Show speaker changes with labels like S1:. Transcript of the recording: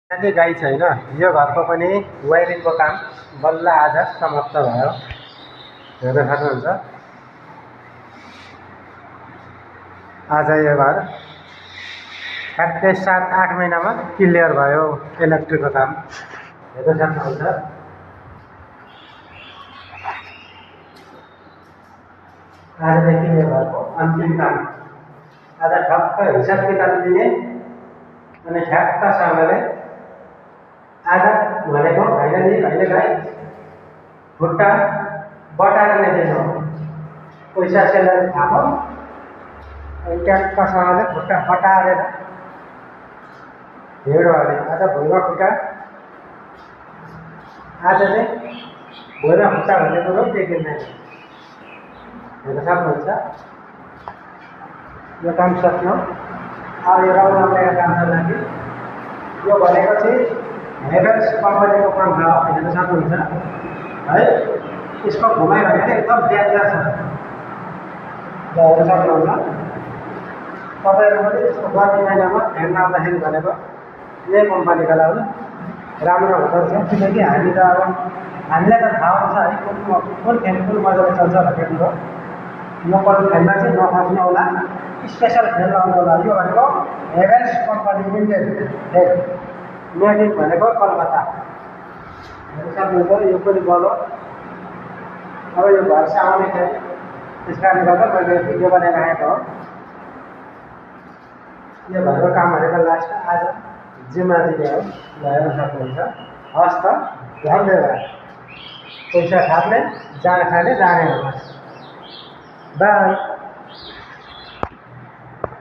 S1: खाली गाई छैन। यो घरको पनि वायरिङको काम बल्ल आज समाप्त भयो। हेर्न सक्नुहुन्छ आज यो घर ठ्याक्कै 7-8 महिनामा क्लियर भयो इलेक्ट्रिकको काम। हेर्न सक्नुहुन्छ आजदेखि यो घरको अन्तिम काम। आज ठक्क हिसाब किताब दिने अनि ठ्याक्कसँगले आज भनेको होइन गाई खुट्टा बटाएर नै दिनु पैसा सेलर थाहा भयो ट्याक्कसँगले खुट्टा बटारेर हिँड्यो अरे। आज भुइँमा खुट्टा आज चाहिँ भुइँमा खुट्टा भन्ने कुरो देखिँदैन। हेर्न सक्नुहुन्छ यो काम सक्यो। अब यो राउन्ड लगाएको कामको लागि यो भनेको चाहिँ हेभल्स कम्पनीको पङ्खा हो। हेर्न सक्नुहुन्छ है। यसको घुमाइ भनेको एकदम डेन्जर छ। हेर्न सक्नुहुन्छ तपाईँहरू पनि यसको गर्मी महिनामा फ्यान लाउँदाखेरि भनेको यही कम्पनीको लाउनु राम्रो हुँदो रहेछ। किनकि हामी त अब हामीलाई त थाहा हुन्छ है कुन फ्यान कुन मजाले चल्छ भन्ने कुरो। लोकल फ्यानमा चाहिँ नफस्ने होला, स्पेसल फ्यान लाउनु होला। यो भनेको Havells company Indian fan made in भनेको कलकत्ता। हेर्न सक्नुहुन्छ यो पनि बलो। अब यो घर चाहिँ आउने थियो, त्यस कारणले गर्दा मैले भिडियो बनाइराखेको हो। यो घरको काम भनेको लास्ट आज जिम्मा दिने हो। हेर्न सक्नुहुन्छ। हस् त धन्यवाद। पैसा थाप्ने जान खाने जाने होला। बाई।